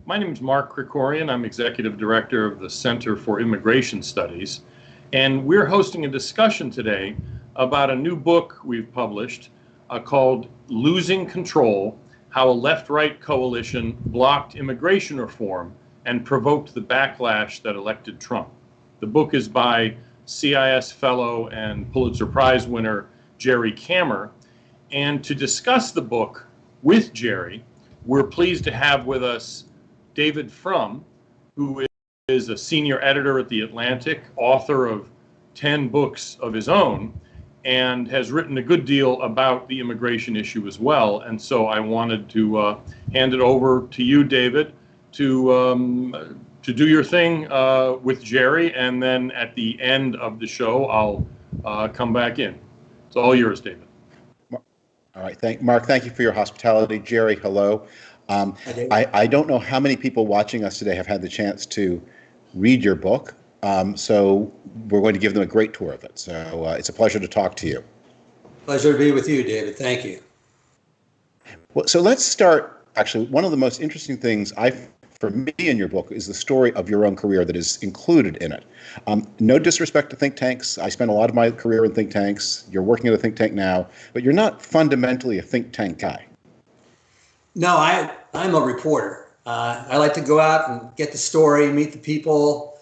My name is Mark Krikorian. I'm Executive Director of the Center for Immigration Studies, and we're hosting a discussion today about a new book we've published called Losing Control: How a Left-Right Coalition Blocked Immigration Reform and Provoked the Backlash That Elected Trump. The book is by CIS fellow and Pulitzer Prize winner Jerry Kammer, and to discuss the book with Jerry, we're pleased to have with us David Frum, who is a senior editor at The Atlantic, author of 10 books of his own, and has written a good deal about the immigration issue as well. And so I wanted to hand it over to you, David, to do your thing with Jerry, and then at the end of the show, I'll come back in. It's all yours, David. All right, Mark, thank you for your hospitality. Jerry, hello. I don't know how many people watching us today have had the chance to read your book, so we're going to give them a great tour of it. So it's a pleasure to talk to you. Pleasure to be with you, David. Thank you. Well, so let's start. Actually, one of the most interesting things for me in your book is the story of your own career that is included in it. No disrespect to think tanks. I spent a lot of my career in think tanks. You're working at a think tank now, but you're not fundamentally a think tank guy. No, I'm a reporter. I like to go out and get the story, meet the people.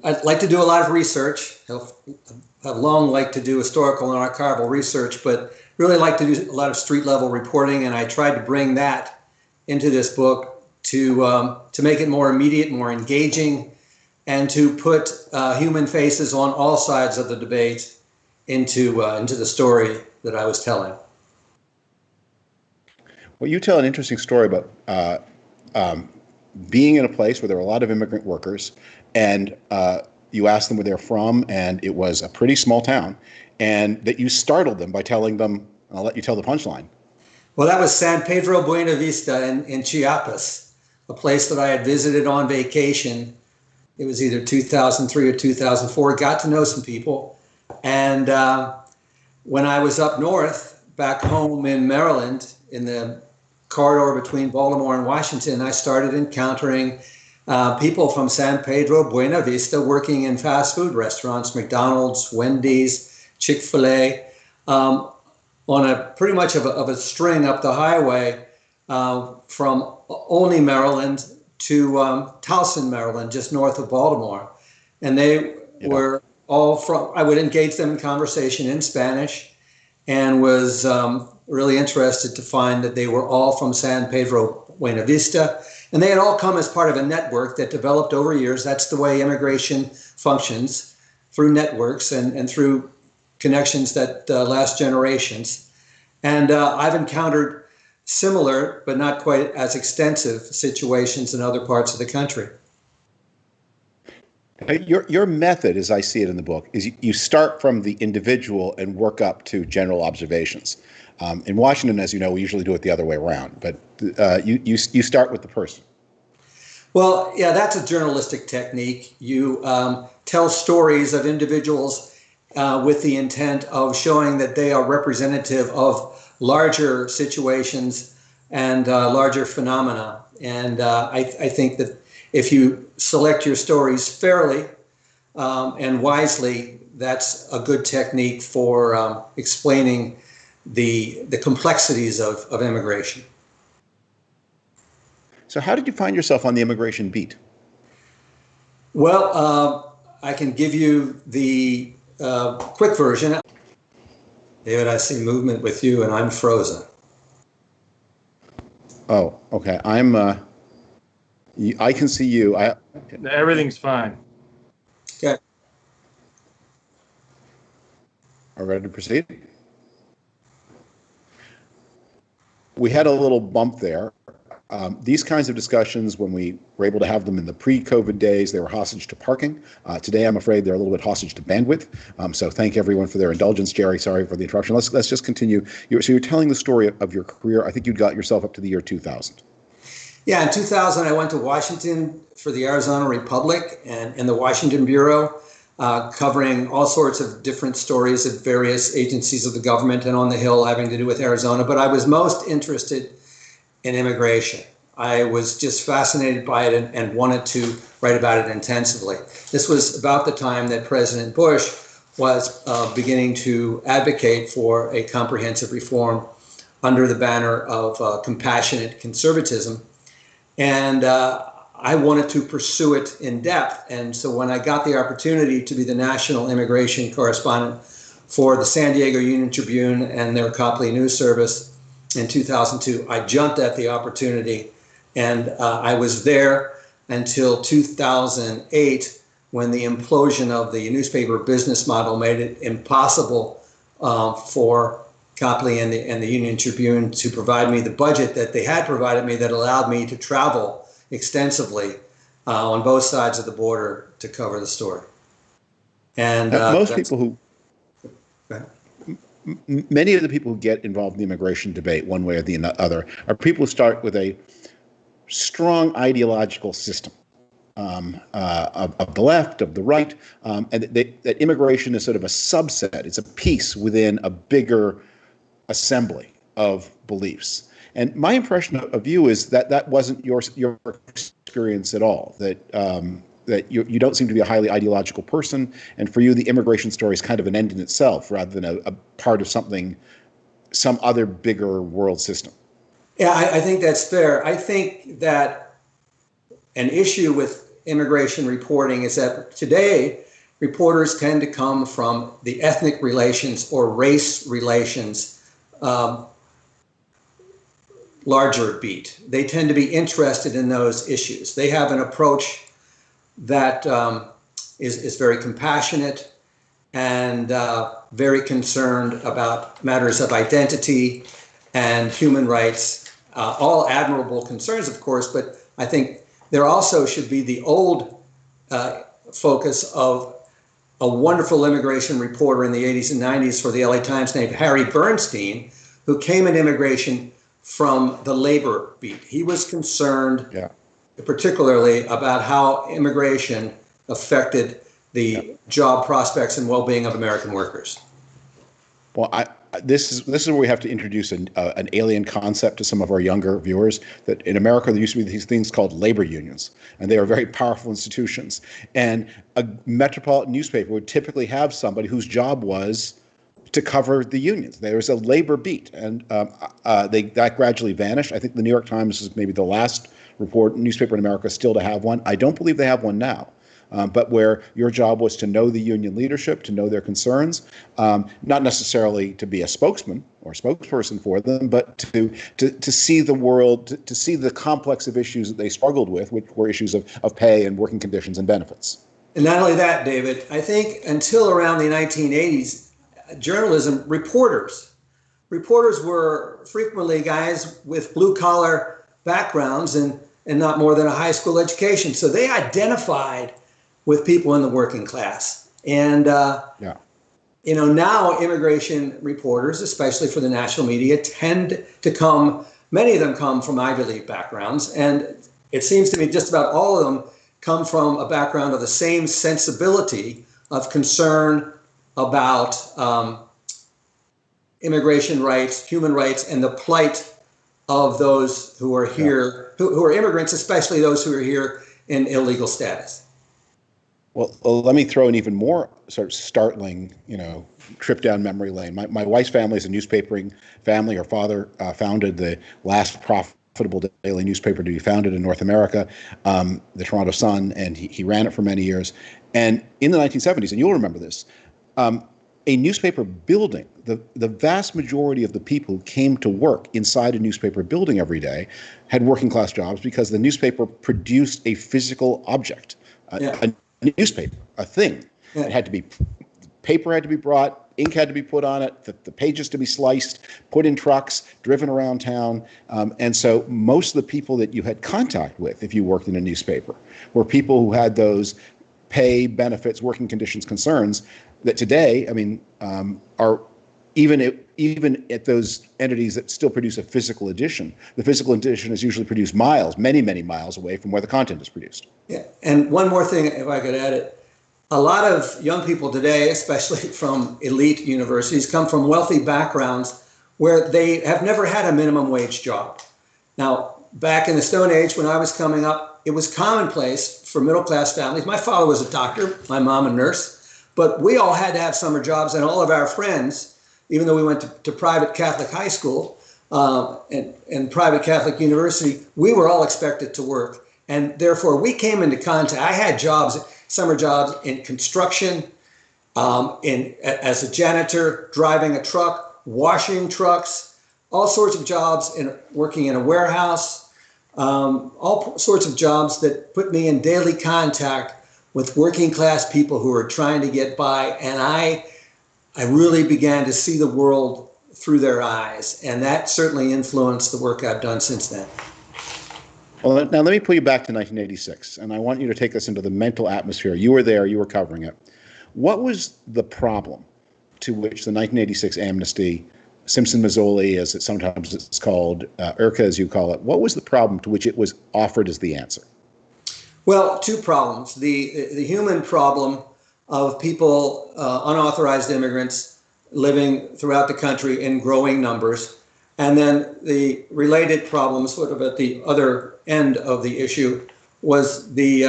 I like to do a lot of research. I've long liked to do historical and archival research, but really like to do a lot of street level reporting, and I tried to bring that into this book to make it more immediate, more engaging, and to put human faces on all sides of the debate into the story that I was telling. Well, you tell an interesting story about being in a place where there were a lot of immigrant workers, and you asked them where they're from, and it was a pretty small town, and that you startled them by telling them, I'll let you tell the punchline. Well, that was San Pedro Buena Vista in Chiapas, a place that I had visited on vacation. It was either 2003 or 2004. Got to know some people. And when I was up north, back home in Maryland, in the corridor between Baltimore and Washington, I started encountering people from San Pedro Buena Vista working in fast food restaurants, McDonald's, Wendy's, Chick-fil-A, on a pretty much of a string up the highway from Olney, Maryland to Towson, Maryland, just north of Baltimore. And they were all from, I would engage them in conversation in Spanish, and was really interested to find that they were all from San Pedro Buena Vista. And they had all come as part of a network that developed over years. That's the way immigration functions, through networks and through connections that last generations. And I've encountered similar, but not quite as extensive situations in other parts of the country. Your method, as I see it in the book, is you start from the individual and work up to general observations. In Washington, as you know, we usually do it the other way around, but you start with the person. Well, yeah, that's a journalistic technique. You tell stories of individuals with the intent of showing that they are representative of larger situations and larger phenomena. And I think that if you select your stories fairly and wisely, that's a good technique for explaining the complexities of immigration. So how did you find yourself on the immigration beat? Well, I can give you the quick version. David, I see movement with you, and I'm frozen. Oh, okay. I can see you. Everything's fine. Okay. Are we ready to proceed? We had a little bump there. These kinds of discussions, when we were able to have them in the pre-COVID days, they were hostage to parking. Today, I'm afraid they're a little bit hostage to bandwidth. So thank everyone for their indulgence. Jerry, sorry for the interruption. Let's just continue. So you're telling the story of your career. I think you got yourself up to the year 2000. Yeah, in 2000, I went to Washington for the Arizona Republic and in the Washington Bureau, covering all sorts of different stories at various agencies of the government and on the Hill having to do with Arizona. But I was most interested in immigration. I was just fascinated by it and wanted to write about it intensively. This was about the time that President Bush was beginning to advocate for a comprehensive reform under the banner of compassionate conservatism. And I wanted to pursue it in depth. And so when I got the opportunity to be the national immigration correspondent for the San Diego Union Tribune and their Copley News Service in 2002, I jumped at the opportunity. And I was there until 2008, when the implosion of the newspaper business model made it impossible for Copley and the Union Tribune to provide me the budget that they had provided me that allowed me to travel extensively on both sides of the border to cover the story. And most people who, many of the people who get involved in the immigration debate one way or the other are people who start with a strong ideological system of the left, of the right, and that immigration is sort of a subset. It's a piece within a bigger assembly of beliefs. And my impression of you is that that wasn't your experience at all, that you don't seem to be a highly ideological person, and for you the immigration story is kind of an end in itself rather than a part of something, some other bigger world system. Yeah, I think that's fair. I think that an issue with immigration reporting is that today reporters tend to come from the ethnic relations or race relations larger beat. They tend to be interested in those issues. They have an approach that is very compassionate and very concerned about matters of identity and human rights, all admirable concerns, of course, but I think there also should be the old focus of a wonderful immigration reporter in the 80s and 90s for the LA Times named Harry Bernstein, who came at immigration from the labor beat. He was concerned particularly about how immigration affected the job prospects and well-being of American workers. Well, this is where we have to introduce an alien concept to some of our younger viewers, that in America there used to be these things called labor unions, and they are very powerful institutions. And a metropolitan newspaper would typically have somebody whose job was to cover the unions. There was a labor beat, and that gradually vanished. I think the New York Times is maybe the last newspaper in America still to have one. I don't believe they have one now. But where your job was to know the union leadership, to know their concerns, not necessarily to be a spokesman or spokesperson for them, but to see the world, to see the complex of issues that they struggled with, which were issues of pay and working conditions and benefits. And not only that, David, I think until around the 1980s, journalism, reporters were frequently guys with blue-collar backgrounds and not more than a high school education. So they identified with people in the working class. And, you know, now immigration reporters, especially for the national media, tend to come, many of them come from Ivy League backgrounds. And it seems to me just about all of them come from a background of the same sensibility of concern about immigration rights, human rights, and the plight of those who are here, who are immigrants, especially those who are here in illegal status. Well, let me throw an even more sort of startling, trip down memory lane. My wife's family is a newspapering family. Her father founded the last profitable daily newspaper to be founded in North America, the Toronto Sun, and he ran it for many years. And in the 1970s, and you'll remember this, a newspaper building, the vast majority of the people who came to work inside a newspaper building every day had working class jobs because the newspaper produced a physical object, a newspaper, a thing. It had to be, paper had to be brought, ink had to be put on it, the pages to be sliced, put in trucks, driven around town. And so most of the people that you had contact with, if you worked in a newspaper, were people who had those pay, benefits, working conditions concerns that today, are even at those entities that still produce a physical edition. The physical edition is usually produced many, many miles away from where the content is produced. Yeah, and one more thing, if I could add it. A lot of young people today, especially from elite universities, come from wealthy backgrounds where they have never had a minimum wage job. Now, back in the Stone Age, when I was coming up, it was commonplace for middle-class families. My father was a doctor, my mom a nurse, but we all had to have summer jobs, and all of our friends, even though we went to private Catholic high school and private Catholic university, we were all expected to work. And therefore, we came into contact. I had jobs, summer jobs in construction, as a janitor, driving a truck, washing trucks, all sorts of jobs, working in a warehouse, all sorts of jobs that put me in daily contact with working class people who are trying to get by. And I really began to see the world through their eyes. And that certainly influenced the work I've done since then. Well, now let me pull you back to 1986, and I want you to take us into the mental atmosphere. You were there, you were covering it. What was the problem to which the 1986 amnesty, Simpson-Mazzoli, as it sometimes is called, IRCA as you call it, what was the problem to which it was offered as the answer? Well, two problems. The human problem of people, unauthorized immigrants, living throughout the country in growing numbers, and then the related problem, sort of at the other end of the issue, was the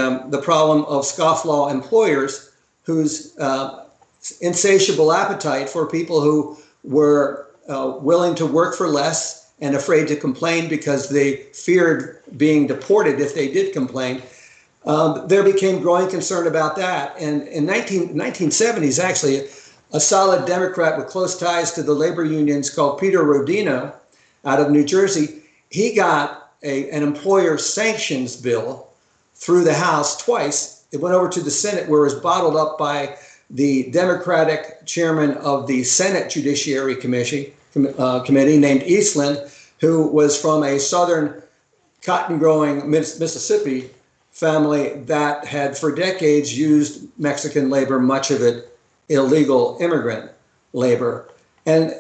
problem of scofflaw employers whose insatiable appetite for people who were willing to work for less and afraid to complain because they feared being deported if they did complain. There became growing concern about that. And in 1970s, actually, a solid Democrat with close ties to the labor unions called Peter Rodino out of New Jersey, he got an employer sanctions bill through the House twice. It went over to the Senate, where it was bottled up by the Democratic chairman of the Senate Judiciary Committee named Eastland, who was from a southern cotton-growing Mississippi family that had for decades used Mexican labor, much of it illegal immigrant labor. And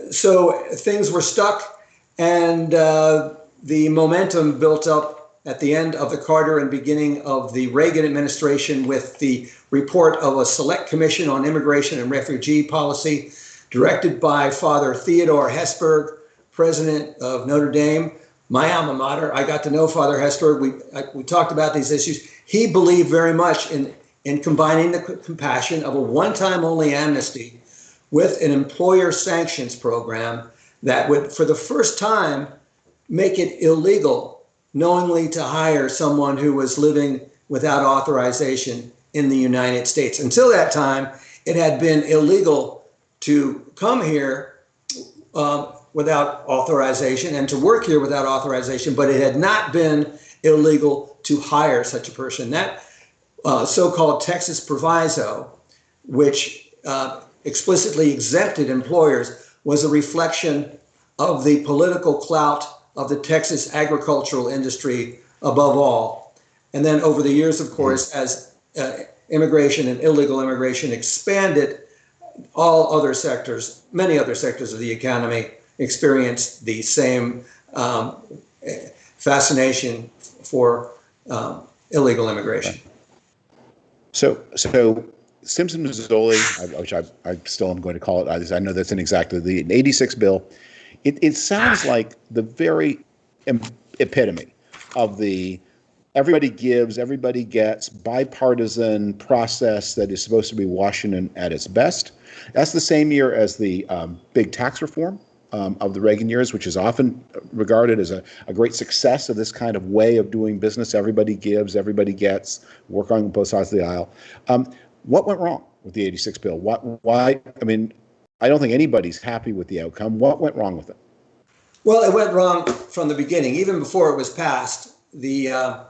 so things were stuck, and the momentum built up at the end of the Carter and beginning of the Reagan administration with the report of a select commission on immigration and refugee policy directed by Father Theodore Hesburgh, president of Notre Dame, my alma mater. I got to know Father Hesburgh. We talked about these issues. He believed very much in combining the compassion of a one-time only amnesty with an employer sanctions program that would, for the first time, make it illegal knowingly to hire someone who was living without authorization in the United States. Until that time, it had been illegal to come here without authorization and to work here without authorization, but it had not been illegal to hire such a person. That so-called Texas proviso, which explicitly exempted employers, was a reflection of the political clout of the Texas agricultural industry above all. And then over the years, of course, as immigration and illegal immigration expanded, all other sectors, many other sectors of the economy experienced the same fascination for illegal immigration. So Simpson-Mazzoli, which I still am going to call it, I know that's inexactly the 86 bill. It sounds like the very epitome of the everybody gives, everybody gets, bipartisan process that is supposed to be Washington at its best. That's the same year as the big tax reform of the Reagan years, which is often regarded as a great success of this kind of way of doing business. Everybody gives, everybody gets, work on both sides of the aisle. What went wrong with the 86 bill? Why? I mean, I don't think anybody's happy with the outcome. What went wrong with it? Well, it went wrong from the beginning. Even before it was passed, the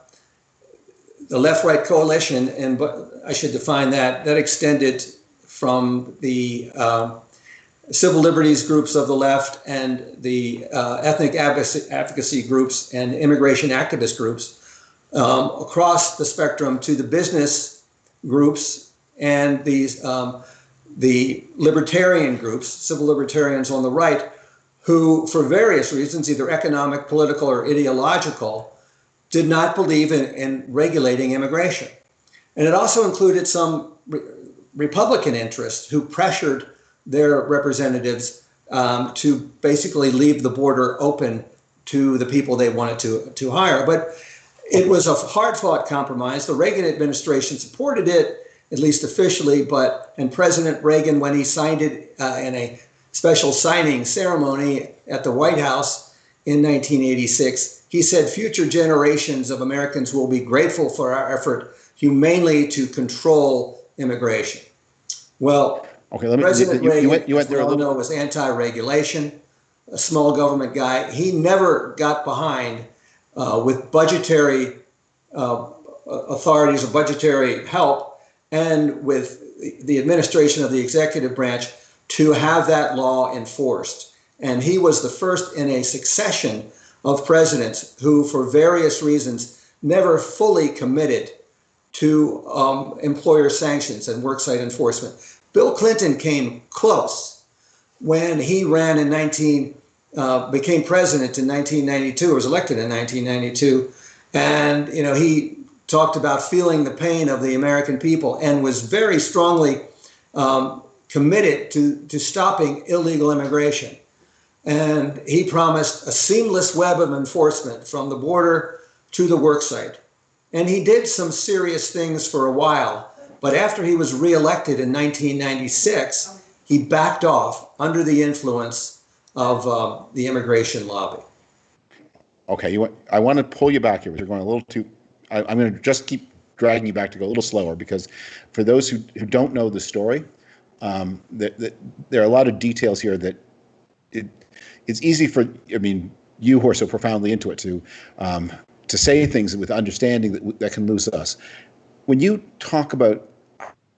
left-right coalition, and I should define that extended from the civil liberties groups of the left and the ethnic advocacy groups and immigration activist groups across the spectrum to the business groups and the libertarian groups, civil libertarians on the right, who, for various reasons, either economic, political, or ideological, did not believe in regulating immigration. And it also included some Republican interests who pressured their representatives to basically leave the border open to the people they wanted to hire. But it was a hard-fought compromise. The Reagan administration supported it, at least officially, and President Reagan, when he signed it in a special signing ceremony at the White House in 1986, he said future generations of Americans will be grateful for our effort humanely to control immigration. Well, okay, President Reagan, you went there as we all know, was anti-regulation, a small government guy. He never got behind with budgetary authorities or budgetary help and with the administration of the executive branch to have that law enforced. And he was the first in a succession of presidents who, for various reasons, never fully committed to employer sanctions and worksite enforcement. Bill Clinton came close when he ran became president in 1992, or was elected in 1992. And, he talked about feeling the pain of the American people and was very strongly committed to stopping illegal immigration. And he promised a seamless web of enforcement from the border to the worksite. And he did some serious things for a while. But after he was reelected in 1996, he backed off under the influence of the immigration lobby. Okay, I want to pull you back here. You're going a little too. I'm going to just keep dragging you back to go a little slower, because for those who don't know the story, there are a lot of details here that it's easy for, you who are so profoundly into it to say things with understanding that can lose us. When you talk about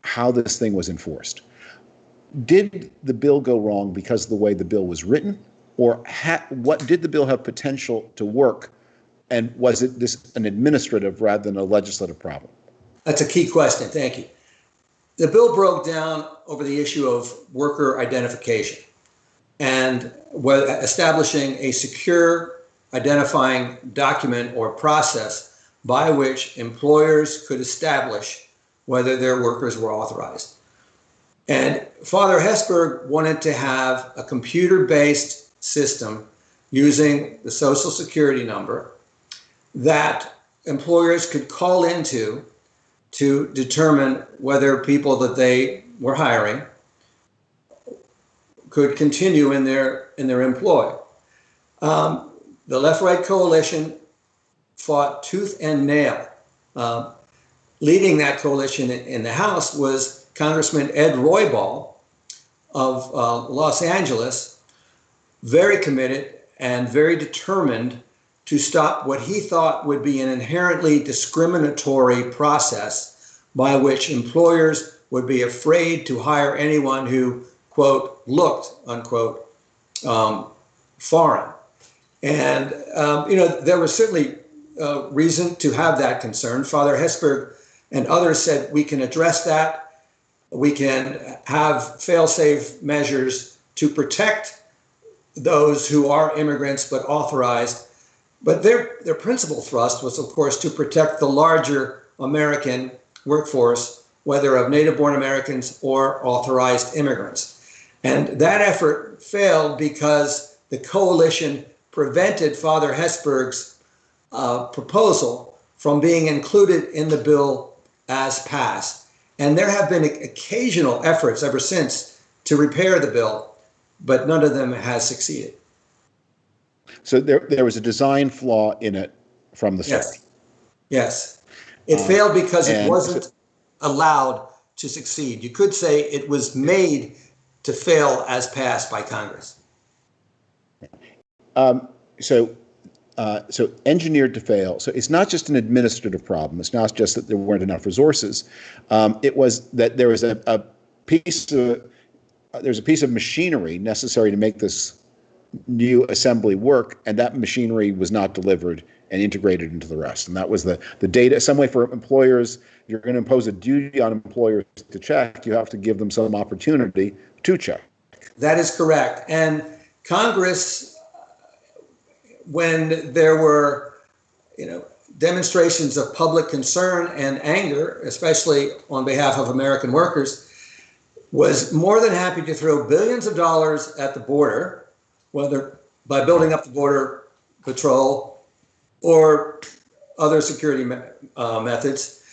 how this thing was enforced, did the bill go wrong because of the way the bill was written, or what did the bill have potential to work, and was it an administrative rather than a legislative problem? That's a key question. Thank you. The bill broke down over the issue of worker identification and establishing a secure identifying document or process by which employers could establish whether their workers were authorized. And Father Hesburgh wanted to have a computer-based system using the Social Security number that employers could call into to determine whether people that they were hiring could continue in their employ. The left-right coalition fought tooth and nail. Leading that coalition in the House was Congressman Ed Roybal of Los Angeles, very committed and very determined to stop what he thought would be an inherently discriminatory process by which employers would be afraid to hire anyone who, quote, looked, unquote, foreign. And, there was certainly reason to have that concern. Father Hesburgh and others said we can address that. We can have fail-safe measures to protect those who are immigrants but authorized. But their principal thrust was, of course, to protect the larger American workforce, whether of native-born Americans or authorized immigrants. And that effort failed because the coalition prevented Father Hesburgh's proposal from being included in the bill as passed. And there have been occasional efforts ever since to repair the bill, but none of them has succeeded. So there was a design flaw in it from the start. Yes. It failed because it wasn't allowed to succeed. You could say it was made to fail as passed by Congress. So engineered to fail. So it's not just an administrative problem. It's not just that there weren't enough resources. It was that there was a piece of machinery necessary to make this new assembly work, and that machinery was not delivered and integrated into the rest. And that was the data. Some way for employers, if you're going to impose a duty on employers to check, you have to give them some opportunity to check. That is correct. And Congress, when there were, demonstrations of public concern and anger, especially on behalf of American workers, was more than happy to throw billions of dollars at the border, whether by building up the border patrol, or other security methods.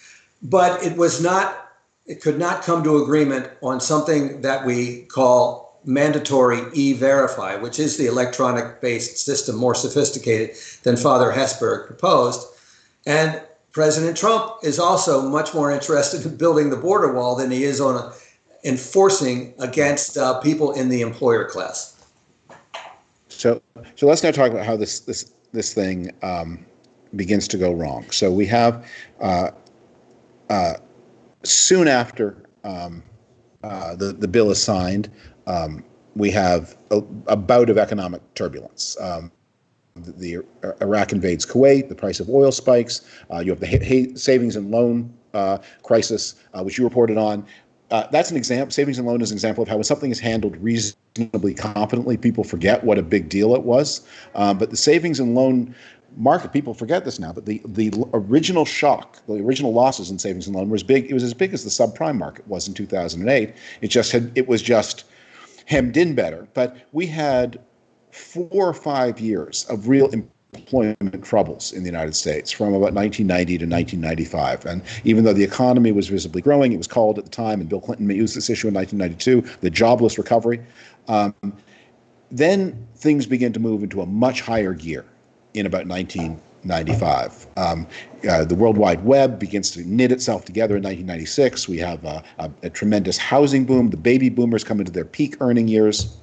But it could not come to agreement on something that we call mandatory e-verify, which is the electronic-based system, more sophisticated than Father Hesburgh proposed. And President Trump is also much more interested in building the border wall than he is on enforcing against people in the employer class. So let's now talk about how this thing begins to go wrong. So we have soon after the bill is signed, we have a bout of economic turbulence. The Iraq invades Kuwait, the price of oil spikes, you have the savings and loan crisis, which you reported on. That's an example. Savings and loan is an example of how when something is handled reasonably competently, people forget what a big deal it was. But the savings and loan market, people forget this now, but the original shock, the original losses in savings and loan was big. It was as big as the subprime market was in 2008. It was just hemmed in better. But we had 4 or 5 years of real employment troubles in the United States from about 1990 to 1995. And even though the economy was visibly growing, it was called at the time, and Bill Clinton used this issue in 1992, the jobless recovery. Then things began to move into a much higher gear in about 1995. The World Wide Web begins to knit itself together in 1996. We have a tremendous housing boom. The baby boomers come into their peak earning years.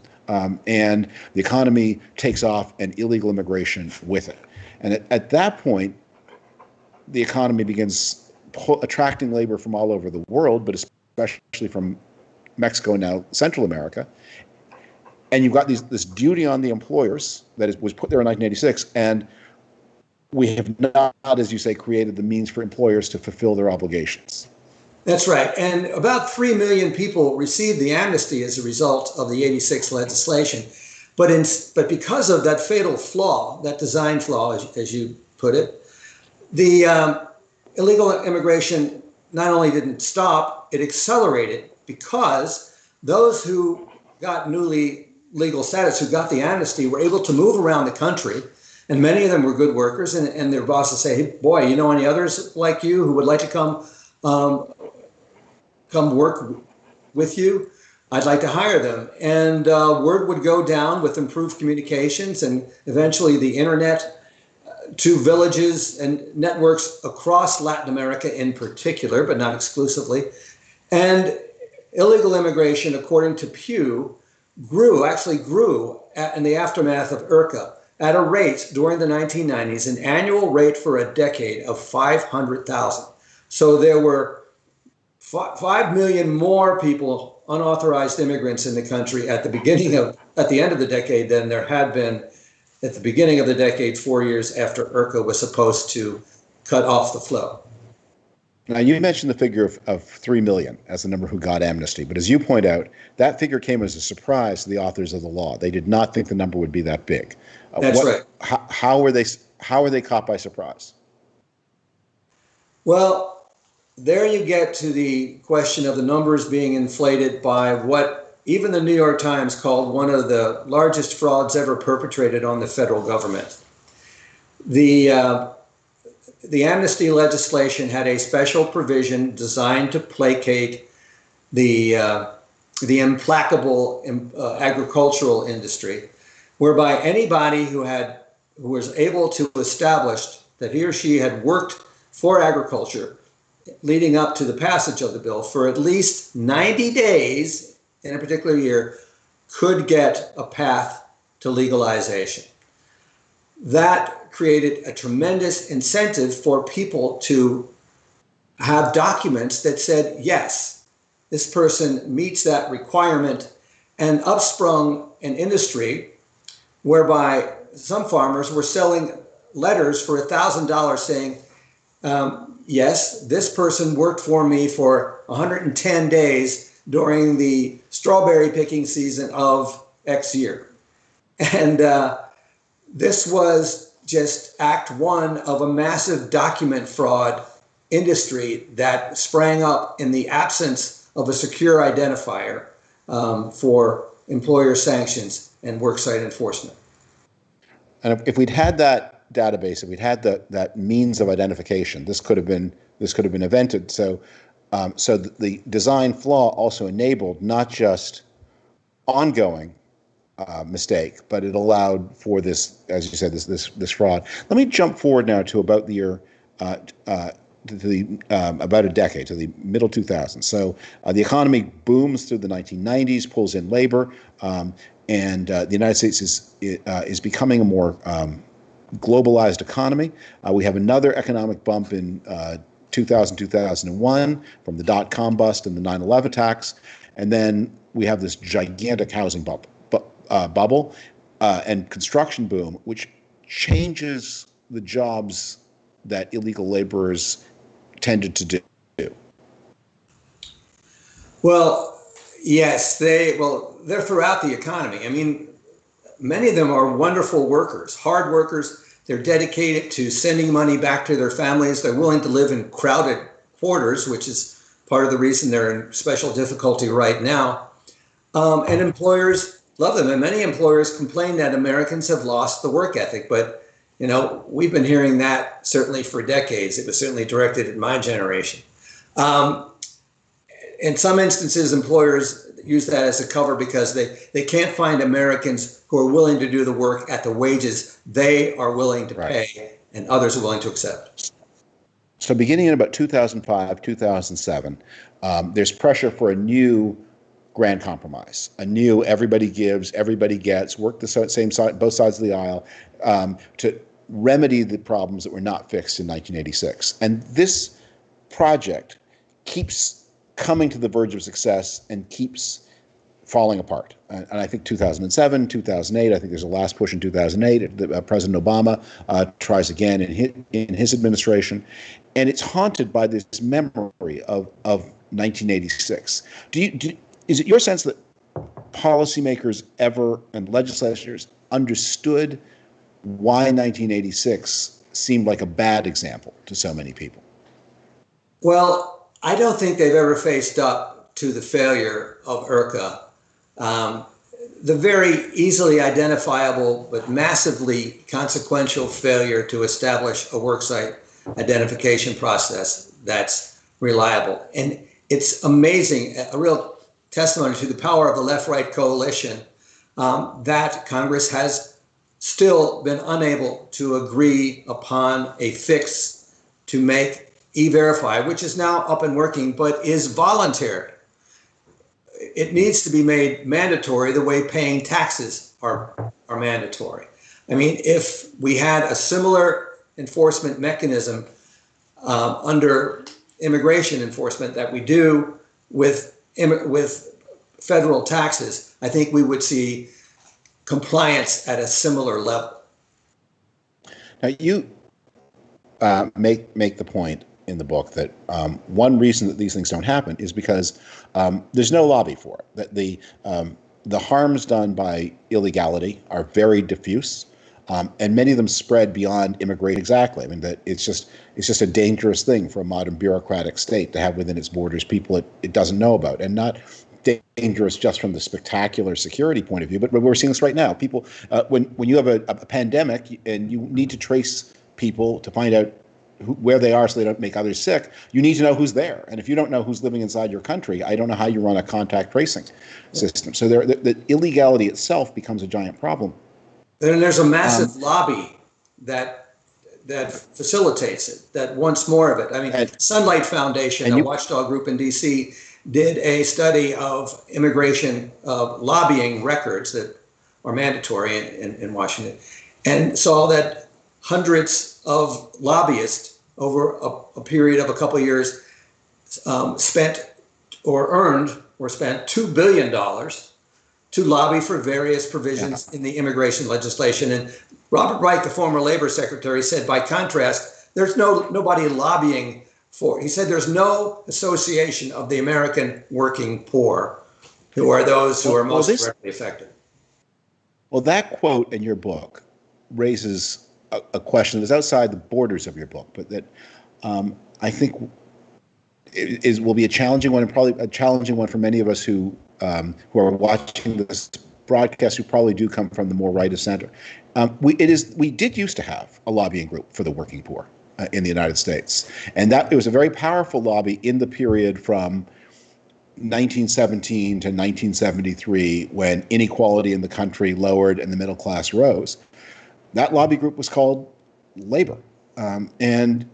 And the economy takes off and illegal immigration with it. And at that point, the economy begins attracting labor from all over the world, but especially from Mexico and now Central America. And you've got this duty on the employers that was put there in 1986. And we have not, as you say, created the means for employers to fulfill their obligations. That's right. And about 3 million people received the amnesty as a result of the 86 legislation. But because of that fatal flaw, that design flaw, as you put it, the illegal immigration not only didn't stop, it accelerated, because those who got newly legal status, who got the amnesty, were able to move around the country. And many of them were good workers. And their bosses say, hey, boy, you know any others like you who would like to come work with you? I'd like to hire them. And word would go down with improved communications and eventually the internet to villages and networks across Latin America in particular, but not exclusively. And illegal immigration, according to Pew, grew in the aftermath of IRCA at a rate during the 1990s, an annual rate for a decade of 500,000. So there were 5 million more people, unauthorized immigrants in the country at the end of the decade than there had been at the beginning of the decade, 4 years after IRCA was supposed to cut off the flow. Now, you mentioned the figure of 3 million as the number who got amnesty, but as you point out, that figure came as a surprise to the authors of the law. They did not think the number would be that big. That's right. How were they caught by surprise? Well, there you get to the question of the numbers being inflated by what even the New York Times called one of the largest frauds ever perpetrated on the federal government. The amnesty legislation had a special provision designed to placate the implacable agricultural industry, whereby anybody who was able to establish that he or she had worked for agriculture leading up to the passage of the bill for at least 90 days in a particular year could get a path to legalization. That created a tremendous incentive for people to have documents that said, yes, this person meets that requirement, and upsprung an industry whereby some farmers were selling letters for $1,000 saying, yes, this person worked for me for 110 days during the strawberry picking season of X year. And this was just act one of a massive document fraud industry that sprang up in the absence of a secure identifier for employer sanctions and worksite enforcement. And if we'd had that database, if we'd had that means of identification, this could have been invented. So the design flaw also enabled not just ongoing mistake, but it allowed for this, as you said, this fraud. Let me jump forward now to about the year about a decade, to the middle 2000s. So the economy booms through the 1990s, pulls in labor, and the United States is becoming a more globalized economy. We have another economic bump in 2000, 2001 from the dot-com bust and the 9/11 attacks, and then we have this gigantic housing bubble and construction boom, which changes the jobs that illegal laborers tended to do. Well, yes, they're throughout the economy. I mean, many of them are wonderful workers, hard workers. They're dedicated to sending money back to their families. They're willing to live in crowded quarters, which is part of the reason they're in special difficulty right now. And employers love them. And many employers complain that Americans have lost the work ethic. But, we've been hearing that certainly for decades. It was certainly directed at my generation. In some instances, employers use that as a cover because they can't find Americans who are willing to do the work at the wages they are willing to pay and others are willing to accept. So beginning in about 2005, 2007, there's pressure for a new grand compromise, a new everybody gives, everybody gets, work the same side, both sides of the aisle, to remedy the problems that were not fixed in 1986. And this project keeps coming to the verge of success and keeps falling apart. And I think 2007, 2008, I think there's a last push in 2008. President Obama tries again in his administration. And it's haunted by this memory of 1986. Is it your sense that policymakers and legislators understood why 1986 seemed like a bad example to so many people? Well, I don't think they've ever faced up to the failure of IRCA. The very easily identifiable but massively consequential failure to establish a worksite identification process that's reliable. And it's amazing, a real testimony to the power of the left-right coalition, that Congress has still been unable to agree upon a fix to make E-Verify, which is now up and working, but is voluntary. It needs to be made mandatory the way paying taxes are mandatory. I mean, if we had a similar enforcement mechanism under immigration enforcement that we do with federal taxes, I think we would see compliance at a similar level. Now, you make the point in the book that one reason that these things don't happen is because there's no lobby for it. That the harms done by illegality are very diffuse, and many of them spread beyond immigration. Exactly. I mean, that it's just a dangerous thing for a modern bureaucratic state to have within its borders people it doesn't know about, and not dangerous just from the spectacular security point of view, but we're seeing this right now. People, when you have a pandemic and you need to trace people to find out where they are so they don't make others sick, you need to know who's there. And if you don't know who's living inside your country, I don't know how you run a contact tracing system. So the illegality itself becomes a giant problem. And there's a massive lobby that facilitates it, that wants more of it. I mean, Sunlight Foundation, a watchdog group in D.C., did a study of immigration lobbying records that are mandatory in Washington, and saw that hundreds of lobbyists over a period of a couple of years spent $2 billion to lobby for various provisions in the immigration legislation. And Robert Wright, the former labor secretary, said, by contrast, there's nobody lobbying for. He said there's no association of the American working poor, who are those who are most directly affected. Well, that quote in your book raises a question that's outside the borders of your book, but that I think will be a challenging one, and probably a challenging one for many of us who are watching this broadcasts who probably do come from the more right of center. We did used to have a lobbying group for the working poor in the United States, and that it was a very powerful lobby in the period from 1917 to 1973, when inequality in the country lowered and the middle class rose. That lobby group was called Labor, and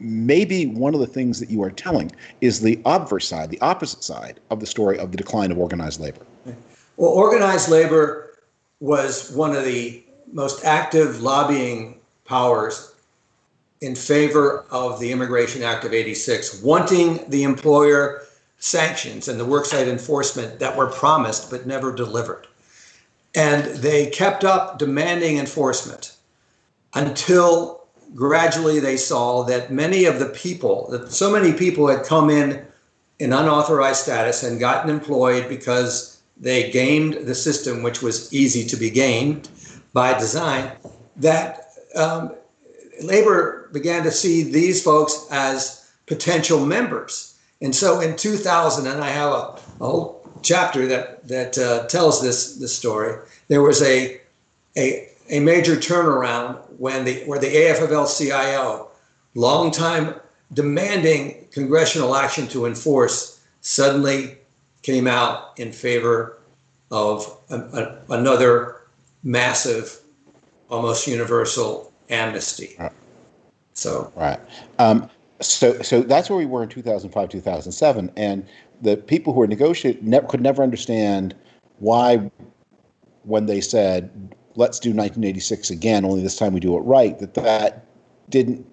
maybe one of the things that you are telling is the obverse side, the opposite side of the story of the decline of organized labor. Well, organized labor was one of the most active lobbying powers in favor of the Immigration Act of '86, wanting the employer sanctions and the worksite enforcement that were promised but never delivered. And they kept up demanding enforcement until gradually they saw that many of the people, that so many people had come in unauthorized status and gotten employed because they gamed the system, which was easy to be gamed by design, that labor began to see these folks as potential members. And so in 2000, and I have a whole chapter that tells this story, there was a major turnaround where the AFL-CIO, long time demanding congressional action to enforce, suddenly came out in favor of another massive, almost universal amnesty. Right. So So that's where we were in 2005, 2007, and the people who were negotiating could never understand why, when they said, let's do 1986 again, only this time we do it right, that didn't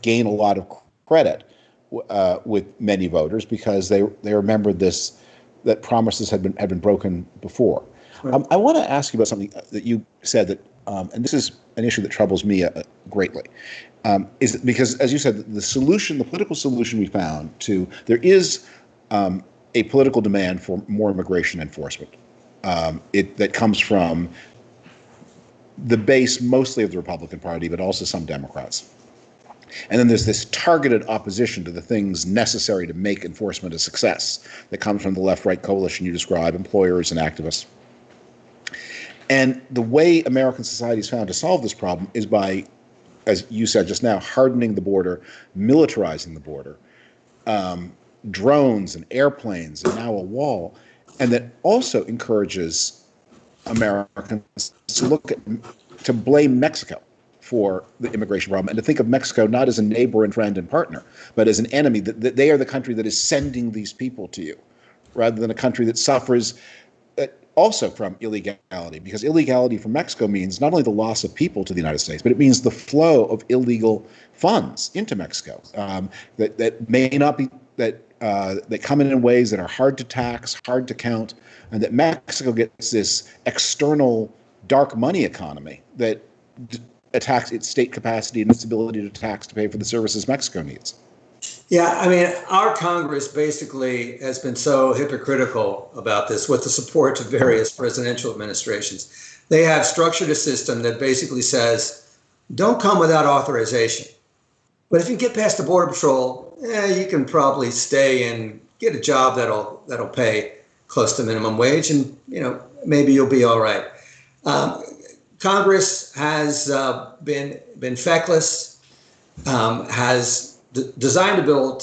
gain a lot of credit with many voters, because they remembered that promises had been broken before. Right. I want to ask you about something that you said that, and this is an issue that troubles me greatly, is because, as you said, the political solution we found there is a political demand for more immigration enforcement. That comes from the base mostly of the Republican Party, but also some Democrats. And then there's this targeted opposition to the things necessary to make enforcement a success that comes from the left-right coalition you describe, employers and activists. And the way American society has found to solve this problem is by, as you said just now, hardening the border, militarizing the border, drones and airplanes, and now a wall. And that also encourages Americans to blame Mexico for the immigration problem, and to think of Mexico not as a neighbor and friend and partner, but as an enemy, that they are the country that is sending these people to you, rather than a country that suffers also from illegality, because illegality from Mexico means not only the loss of people to the United States, but it means the flow of illegal funds into Mexico that may not be, that come in ways that are hard to tax, hard to count, and that Mexico gets this external dark money economy that attacks its state capacity and its ability to tax to pay for the services Mexico needs. Yeah, I mean, our Congress basically has been so hypocritical about this with the support of various presidential administrations. They have structured a system that basically says, don't come without authorization. But if you get past the Border Patrol, you can probably stay and get a job that'll pay close to minimum wage, and maybe you'll be all right. Congress has been feckless, has designed a bill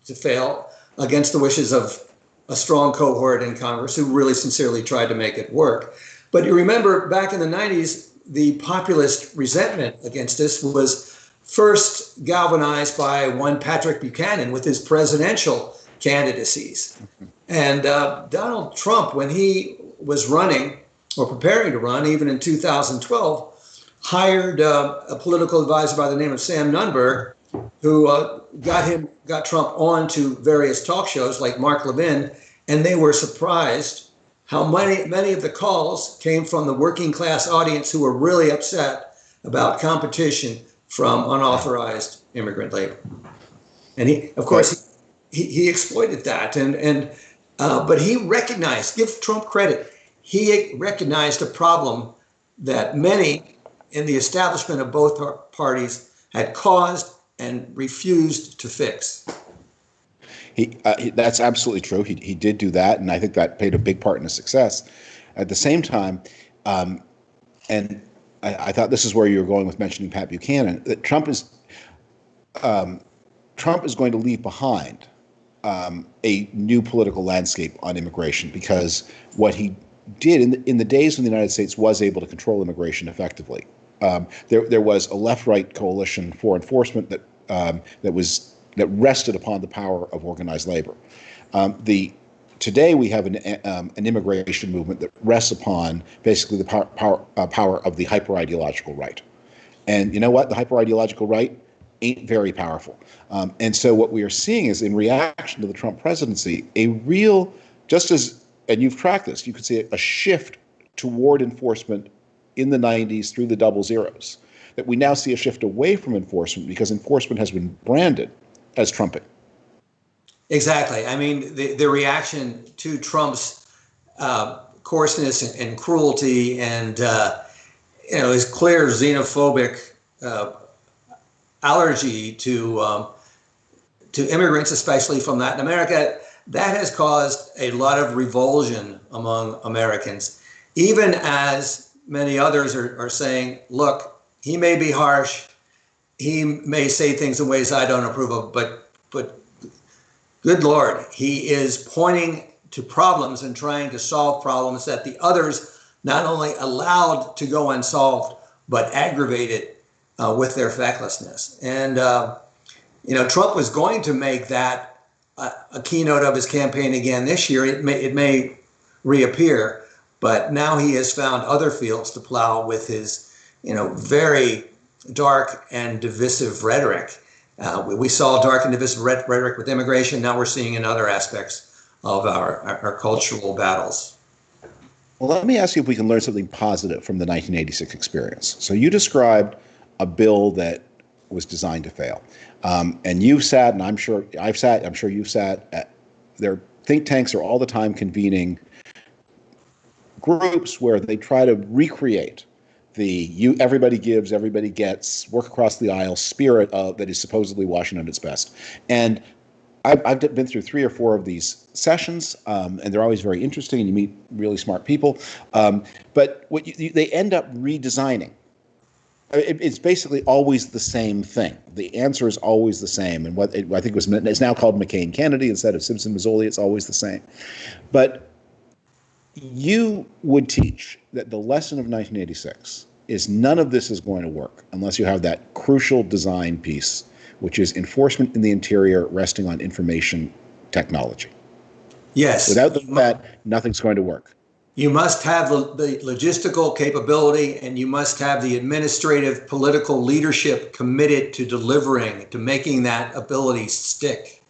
to fail against the wishes of a strong cohort in Congress who really sincerely tried to make it work. But you remember back in the 90s, the populist resentment against this was first galvanized by one Patrick Buchanan with his presidential candidacies. And Donald Trump, when he was running or preparing to run, even in 2012, hired a political advisor by the name of Sam Nunberg, who got Trump on to various talk shows like Mark Levin, and they were surprised how many of the calls came from the working class audience who were really upset about competition from unauthorized immigrant labor. And he, of course, he exploited that, but he recognized, give Trump credit, he recognized a problem that many in the establishment of both parties had caused and refused to fix. That's absolutely true. He did do that, and I think that played a big part in his success. At the same time, and I thought this is where you were going with mentioning Pat Buchanan, that Trump is going to leave behind a new political landscape on immigration, because what he did in the days when the United States was able to control immigration effectively, there was a left-right coalition for enforcement that rested upon the power of organized labor. Today we have an immigration movement that rests upon basically the power of the hyper-ideological right. And you know what? The hyper-ideological right ain't very powerful. And so what we are seeing is, in reaction to the Trump presidency, a real, and you've tracked this, you could see a shift toward enforcement in the 90s through the double zeros, that we now see a shift away from enforcement because enforcement has been branded as trumping. Exactly. I mean, the reaction to Trump's coarseness and cruelty and his clear xenophobic allergy to immigrants, especially from Latin America, that has caused a lot of revulsion among Americans, even as many others are saying, look, he may be harsh, he may say things in ways I don't approve of, but good Lord, he is pointing to problems and trying to solve problems that the others not only allowed to go unsolved, but aggravated with their fecklessness. And, Trump was going to make that a keynote of his campaign again this year. It may reappear, but now he has found other fields to plow with his, very dark and divisive rhetoric. We saw dark and divisive rhetoric with immigration. Now we're seeing in other aspects of our cultural battles. Well, let me ask you if we can learn something positive from the 1986 experience. So you described a bill that was designed to fail. And you've sat, and I'm sure you've sat, their think tanks are all the time convening groups where they try to recreate the everybody gives, everybody gets, work across the aisle spirit that is supposedly Washington at its best. And I've been through 3 or 4 of these sessions, and they're always very interesting, and you meet really smart people. But what they end up redesigning. It's basically always the same thing. The answer is always the same. And I think it's now called McCain-Kennedy instead of Simpson-Mazzoli. It's always the same. But you would teach that the lesson of 1986 is none of this is going to work unless you have that crucial design piece, which is enforcement in the interior resting on information technology. Yes. Without that, nothing's going to work. You must have the logistical capability, and you must have the administrative political leadership committed to delivering, to making that ability stick,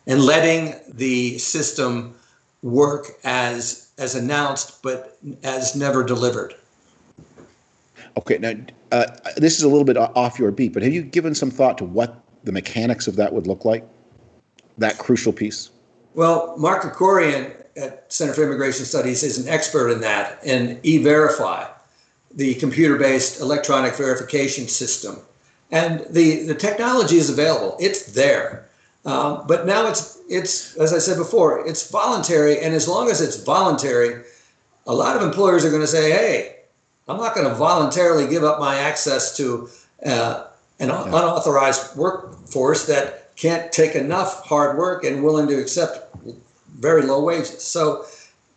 and letting the system work as announced, but as never delivered. Okay, now this is a little bit off your beat, but have you given some thought to what the mechanics of that would look like? That crucial piece? Well, Mark Krikorian at Center for Immigration Studies is an expert in that, and E-Verify, the computer-based electronic verification system. And the technology is available. It's there. But now it's, as I said before, it's voluntary. And as long as it's voluntary, a lot of employers are going to say, hey, I'm not going to voluntarily give up my access to an unauthorized workforce that can't take enough hard work and willing to accept very low wages. So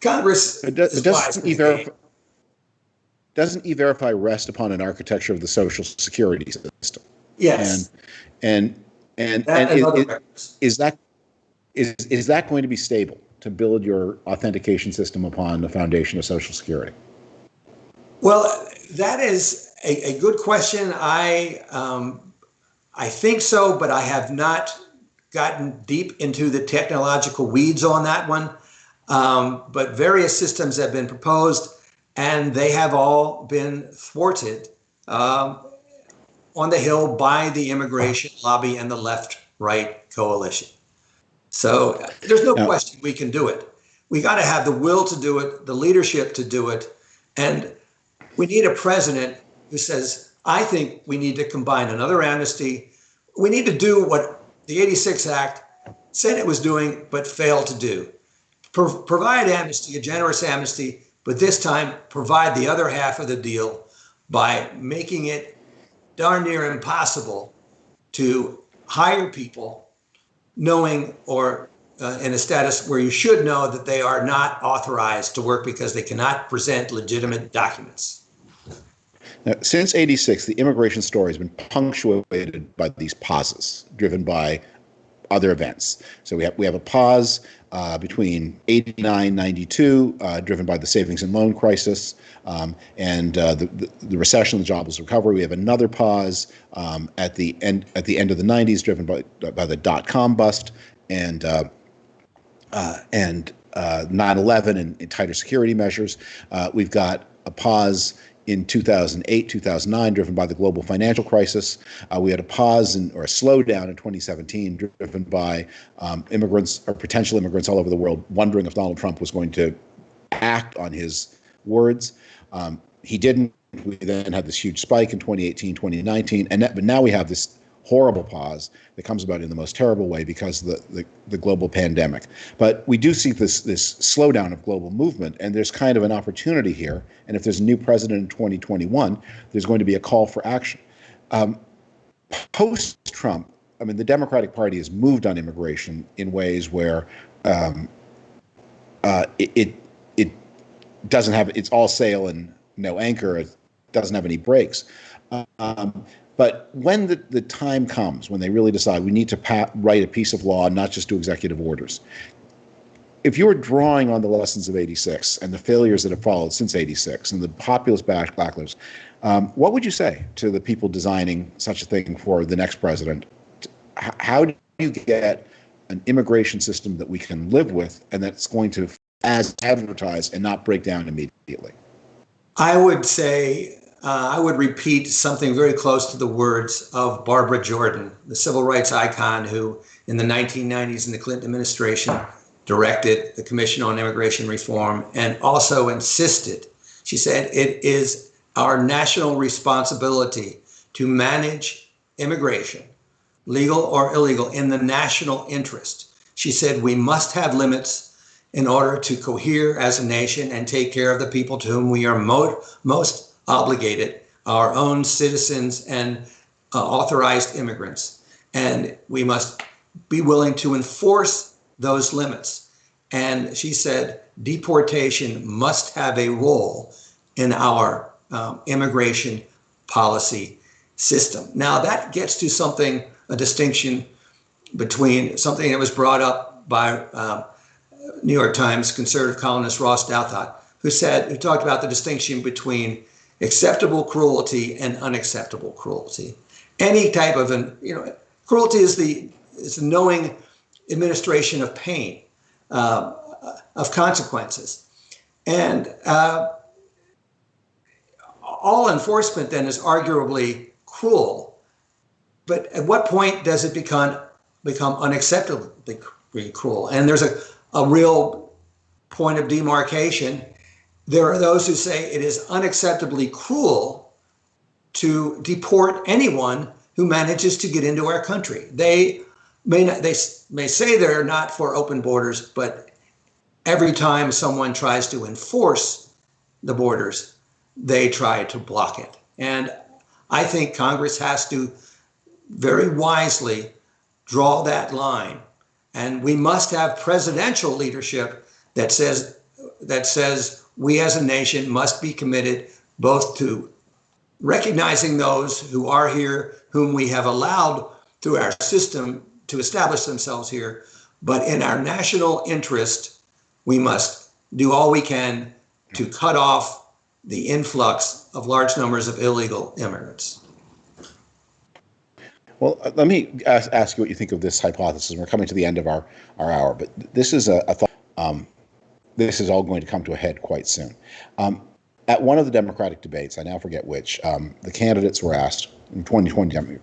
Congress doesn't E-Verify rest upon an architecture of the Social Security system? Yes. And is that going to be stable to build your authentication system upon the foundation of Social Security? Well, that is a good question. I think so, but I have not gotten deep into the technological weeds on that one. But various systems have been proposed, and they have all been thwarted on the Hill by the immigration lobby and the left-right coalition. So there's no question we can do it. We got to have the will to do it, the leadership to do it, and we need a president who says, I think we need to combine another amnesty. We need to do what the 86 Act Senate was doing but failed to do. Provide amnesty, a generous amnesty, but this time provide the other half of the deal by making it darn near impossible to hire people knowing or in a status where you should know that they are not authorized to work because they cannot present legitimate documents. Now, since '86, the immigration story has been punctuated by these pauses driven by other events. So we have a pause between '89, '92, driven by the savings and loan crisis and the recession, the jobless recovery. We have another pause at the end of the '90s, driven by the dot-com bust and 9/11 and tighter security measures. We've got a pause in 2008, 2009, driven by the global financial crisis. We had a pause or a slowdown in 2017, driven by immigrants or potential immigrants all over the world wondering if Donald Trump was going to act on his words. He didn't. We then had this huge spike in 2018, 2019, but now we have this horrible pause that comes about in the most terrible way because of the global pandemic. But we do see this slowdown of global movement, and there's kind of an opportunity here. And if there's a new president in 2021, there's going to be a call for action. Post-Trump, I mean, the Democratic Party has moved on immigration in ways where it doesn't have, it's all sail and no anchor. It doesn't have any brakes. But when the time comes, when they really decide we need to write a piece of law, not just do executive orders, if you were drawing on the lessons of '86 and the failures that have followed since '86 and the populist backlash, what would you say to the people designing such a thing for the next president? How do you get an immigration system that we can live with and that's going to, as advertised, and not break down immediately? I would say, I would repeat something very close to the words of Barbara Jordan, the civil rights icon who in the 1990s in the Clinton administration directed the Commission on Immigration Reform and also insisted, she said, it is our national responsibility to manage immigration, legal or illegal, in the national interest. She said we must have limits in order to cohere as a nation and take care of the people to whom we are most obligated, our own citizens and authorized immigrants. And we must be willing to enforce those limits. And she said deportation must have a role in our immigration policy system. Now that gets to something, a distinction between something that was brought up by New York Times conservative columnist Ross Douthat, who talked about the distinction between acceptable cruelty and unacceptable cruelty. Any type of cruelty is the knowing administration of pain, of consequences, and all enforcement then is arguably cruel. But at what point does it become unacceptably cruel? And there's a real point of demarcation. There are those who say it is unacceptably cruel to deport anyone who manages to get into our country. They may say they're not for open borders, but every time someone tries to enforce the borders, they try to block it. And I think Congress has to very wisely draw that line. And we must have presidential leadership that says we as a nation must be committed both to recognizing those who are here, whom we have allowed through our system to establish themselves here, but in our national interest, we must do all we can to cut off the influx of large numbers of illegal immigrants. Well, let me ask you what you think of this hypothesis. We're coming to the end of our hour, but this is a thought. This is all going to come to a head quite soon. At one of the Democratic debates, I now forget which, the candidates were asked in 2020,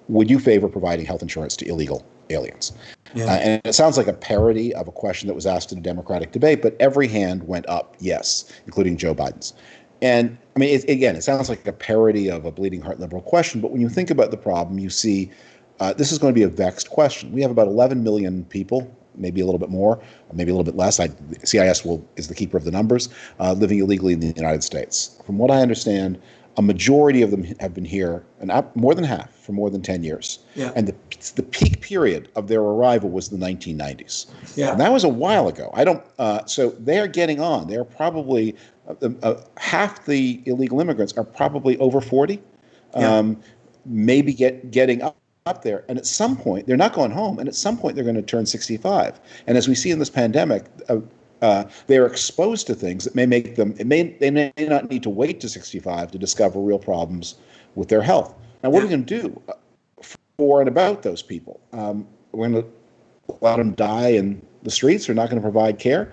would you favor providing health insurance to illegal aliens? Yeah. And it sounds like a parody of a question that was asked in a Democratic debate, but every hand went up yes, including Joe Biden's. And I mean, it sounds like a parody of a bleeding heart liberal question, but when you think about the problem, you see this is going to be a vexed question. We have about 11 million people, maybe a little bit more, or maybe a little bit less. CIS is the keeper of the numbers, living illegally in the United States. From what I understand, a majority of them have been here, and more than half, for more than 10 years. Yeah. And the peak period of their arrival was the 1990s. Yeah. And that was a while ago. So they're getting on. They're probably, half the illegal immigrants are probably over 40, maybe getting up there. And at some point, they're not going home. And at some point, they're going to turn 65. And as we see in this pandemic, they are exposed to things that may make them, they may not need to wait to 65 to discover real problems with their health. Now, what are we going to do for and about those people? We're going to let them die in the streets? We're not going to provide care?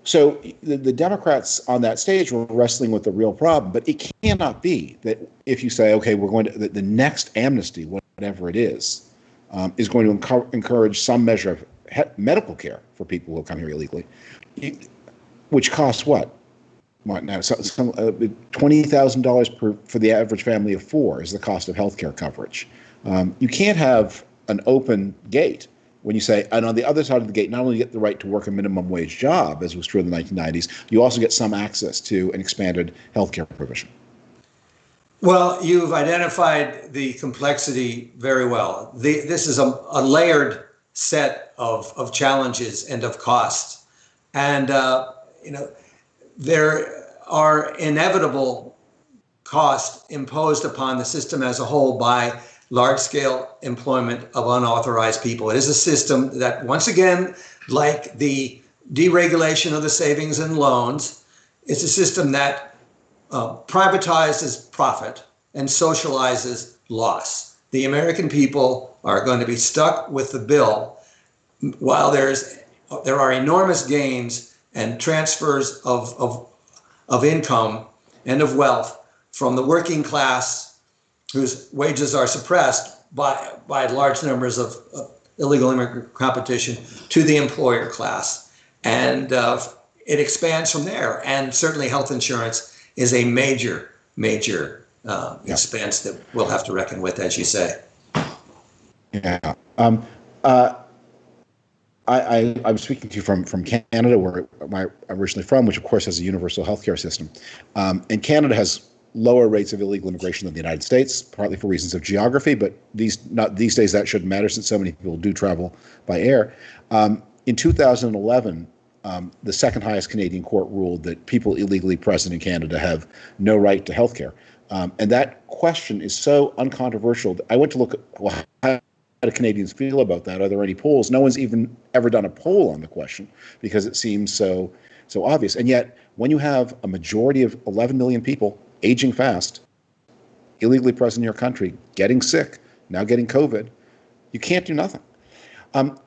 So the Democrats on that stage were wrestling with the real problem, but it cannot be that if you say, okay, we're going to, the next amnesty, whatever it is going to encourage some measure of medical care for people who come here illegally, which costs what now? $20,000 for the average family of four is the cost of healthcare coverage. You can't have an open gate when you say, and on the other side of the gate, not only get the right to work a minimum wage job, as was true in the 1990s, you also get some access to an expanded healthcare provision. Well, you've identified the complexity very well. This is a layered set of challenges and of costs. And, there are inevitable costs imposed upon the system as a whole by large-scale employment of unauthorized people. It is a system that, once again, like the deregulation of the savings and loans, it's a system that privatizes profit and socializes loss. The American people are going to be stuck with the bill while there are enormous gains and transfers of income and of wealth from the working class, whose wages are suppressed by large numbers of illegal immigrant competition, to the employer class. And it expands from there. And certainly health insurance is a major expense that we'll have to reckon with, as you say. Yeah. I'm speaking to you from Canada, where I'm originally from, which of course has a universal healthcare system. And Canada has lower rates of illegal immigration than the United States, partly for reasons of geography, but these days that shouldn't matter since so many people do travel by air. In 2011, the second highest Canadian court ruled that people illegally present in Canada have no right to healthcare. And that question is so uncontroversial that I went to look at how do Canadians feel about that? Are there any polls? No one's even ever done a poll on the question because it seems so obvious. And yet, when you have a majority of 11 million people aging fast, illegally present in your country, getting sick, now getting COVID, you can't do nothing.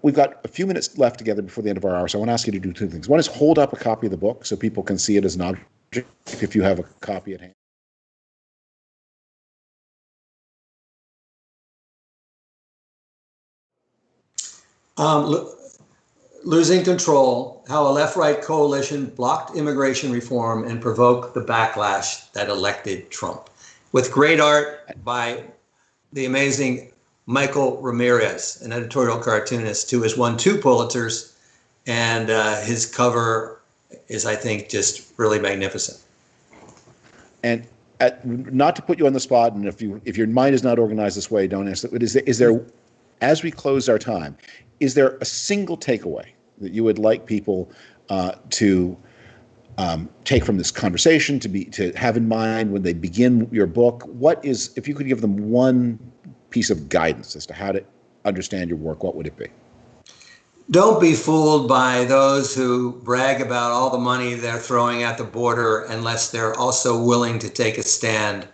We've got a few minutes left together before the end of our hour, so I want to ask you to do two things. One is hold up a copy of the book so people can see it as an object if you have a copy at hand. Losing Control, How a Left-Right Coalition Blocked Immigration Reform and Provoked the Backlash That Elected Trump. With great art by the amazing Michael Ramirez, an editorial cartoonist who has won 2 Pulitzers, and his cover is, I think, just really magnificent. And not to put you on the spot, and if your mind is not organized this way, don't answer. But is there, as we close our time, is there a single takeaway that you would like people to take from this conversation, to have in mind when they begin your book? What is, if you could give them one piece of guidance as to how to understand your work, what would it be? Don't be fooled by those who brag about all the money they're throwing at the border unless they're also willing to take a stand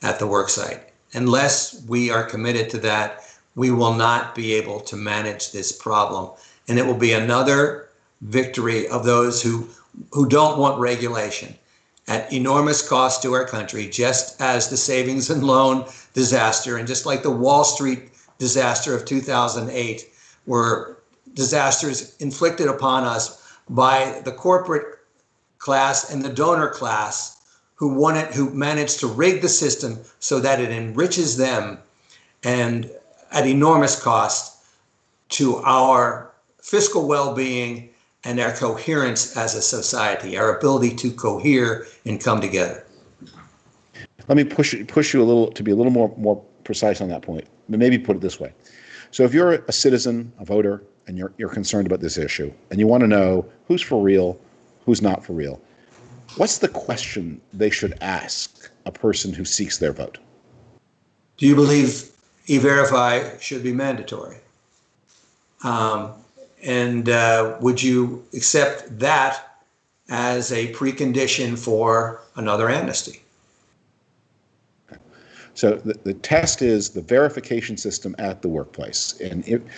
at the worksite. Unless we are committed to that, we will not be able to manage this problem. And it will be another victory of those who don't want regulation at enormous cost to our country, just as the savings and loan disaster and just like the Wall Street disaster of 2008 were disasters inflicted upon us by the corporate class and the donor class who managed to rig the system so that it enriches them and at enormous cost to our fiscal well-being and our coherence as a society, our ability to cohere and come together. Let me push you a little to be a little more precise on that point. Maybe put it this way. So if you're a citizen, a voter, and you're concerned about this issue, and you want to know who's for real, who's not for real, what's the question they should ask a person who seeks their vote? Do you believe E-Verify should be mandatory? And would you accept that as a precondition for another amnesty? So the test is the verification system at the workplace, and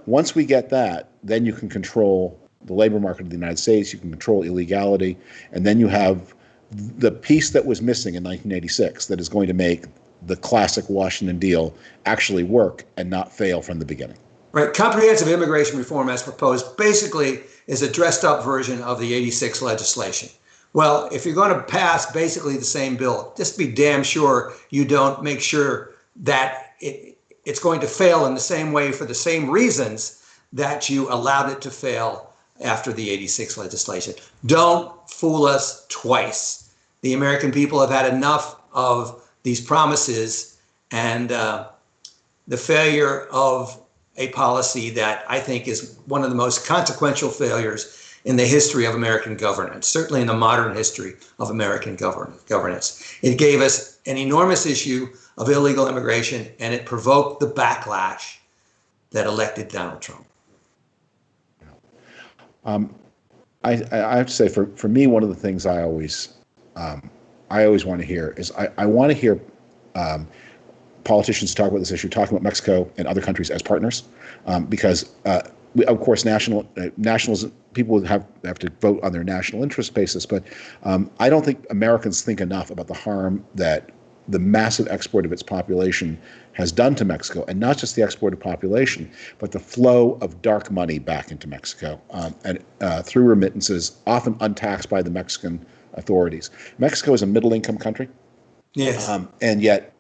once we get that, then you can control the labor market of the United States. You can control illegality, and then you have the piece that was missing in 1986 that is going to make the classic Washington deal actually work and not fail from the beginning. Right. Comprehensive immigration reform, as proposed, basically is a dressed-up version of the '86 legislation. Well, if you're going to pass basically the same bill, just be damn sure you don't make sure that it's going to fail in the same way for the same reasons that you allowed it to fail after the '86 legislation. Don't fool us twice. The American people have had enough of these promises and the failure of a policy that I think is one of the most consequential failures in the history of American governance, certainly in the modern history of American governance. It gave us an enormous issue of illegal immigration, and it provoked the backlash that elected Donald Trump. I have to say, for me, one of the things I always want to hear is I want to hear politicians talk about this issue, talking about Mexico and other countries as partners, because of course, nationalism, people have to vote on their national interest basis, but I don't think Americans think enough about the harm that the massive export of its population has done to Mexico, and not just the export of population, but the flow of dark money back into Mexico and through remittances, often untaxed by the Mexican authorities. Mexico is a middle-income country, yes, and yet